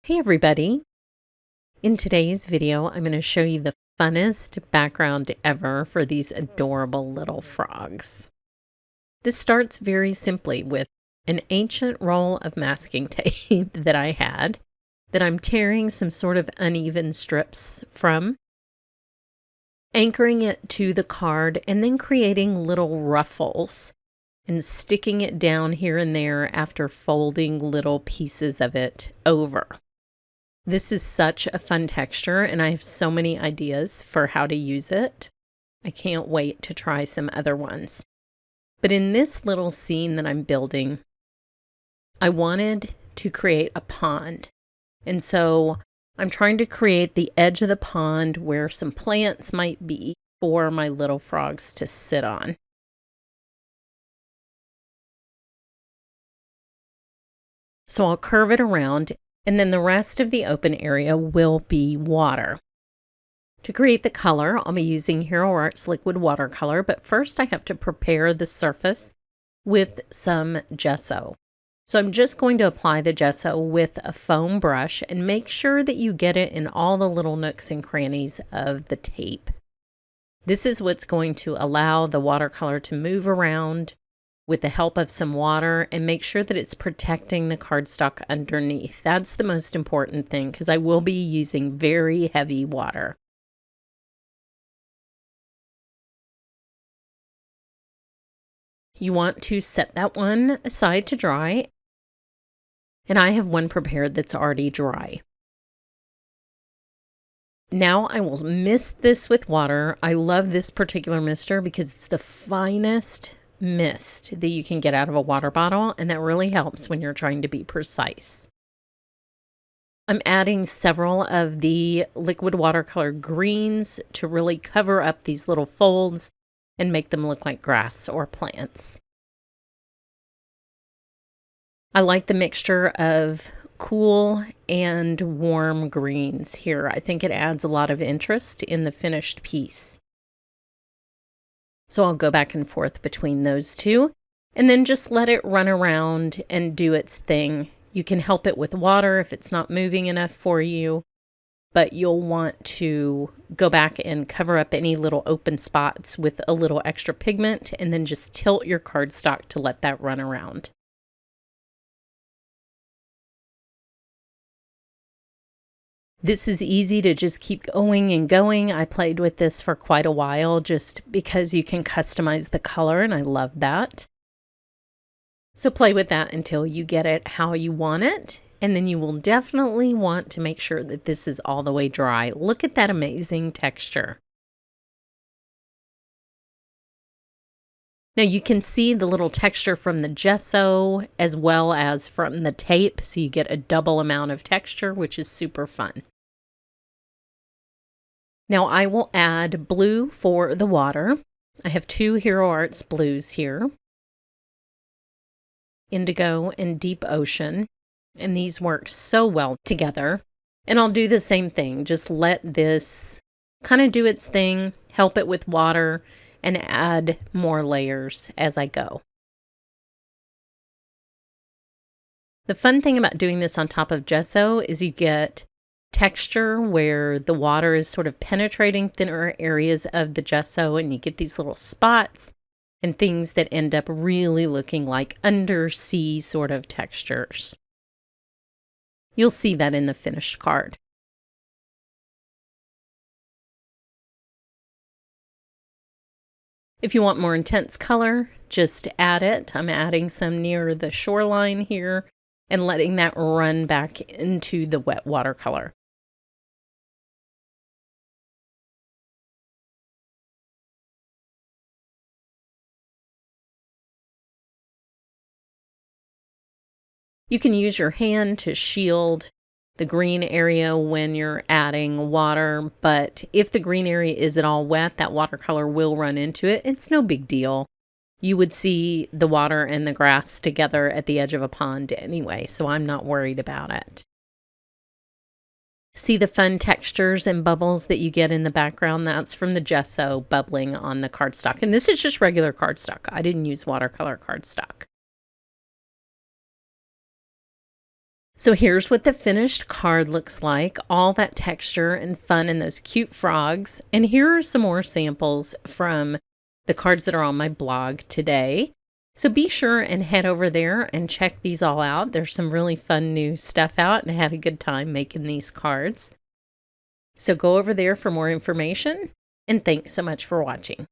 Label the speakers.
Speaker 1: Hey everybody! In today's video, I'm going to show you the funnest background ever for these adorable little frogs. This starts very simply with an ancient roll of masking tape that I had that I'm tearing some sort of uneven strips from, anchoring it to the card, and then creating little ruffles and sticking it down here and there after folding little pieces of it over. This is such a fun texture, and I have so many ideas for how to use it. I can't wait to try some other ones. But in this little scene that I'm building, I wanted to create a pond. And so I'm trying to create the edge of the pond where some plants might be for my little frogs to sit on. So I'll curve it around, and then the rest of the open area will be water. To create the color, I'll be using Hero Arts liquid watercolor, but first I have to prepare the surface with some gesso. So I'm just going to apply the gesso with a foam brush and make sure that you get it in all the little nooks and crannies of the tape. This is what's going to allow the watercolor to move around with the help of some water and make sure that it's protecting the cardstock underneath. That's the most important thing because I will be using very heavy water. You want to set that one aside to dry, and I have one prepared that's already dry. Now I will mist this with water. I love this particular mister because it's the finest mist that you can get out of a water bottle, and that really helps when you're trying to be precise. I'm adding several of the liquid watercolor greens to really cover up these little folds and make them look like grass or plants. I like the mixture of cool and warm greens here. I think it adds a lot of interest in the finished piece. So I'll go back and forth between those two and then just let it run around and do its thing. You can help it with water if it's not moving enough for you, but you'll want to go back and cover up any little open spots with a little extra pigment and then just tilt your cardstock to let that run around. This is easy to just keep going and going. I played with this for quite a while just because you can customize the color, and I love that. So play with that until you get it how you want it, and then you will definitely want to make sure that this is all the way dry. Look at that amazing texture. Now you can see the little texture from the gesso as well as from the tape, so you get a double amount of texture, which is super fun. Now I will add blue for the water. I have two Hero Arts blues here, Indigo and Deep Ocean, and these work so well together. And I'll do the same thing, just let this kind of do its thing, help it with water, and add more layers as I go. The fun thing about doing this on top of gesso is you get texture where the water is sort of penetrating thinner areas of the gesso, and you get these little spots and things that end up really looking like undersea sort of textures. You'll see that in the finished card. If you want more intense color, just add it. I'm adding some near the shoreline here and letting that run back into the wet watercolor. You can use your hand to shield the green area when you're adding water, but if the green area is at all wet, that watercolor will run into it. It's no big deal. You would see the water and the grass together at the edge of a pond anyway, so I'm not worried about it. See the fun textures and bubbles that you get in the background? That's from the gesso bubbling on the cardstock. And this is just regular cardstock. I didn't use watercolor cardstock. So here's what the finished card looks like, all that texture and fun and those cute frogs. And here are some more samples from the cards that are on my blog today. So be sure and head over there and check these all out. There's some really fun new stuff out, and I had a good time making these cards. So go over there for more information, and thanks so much for watching.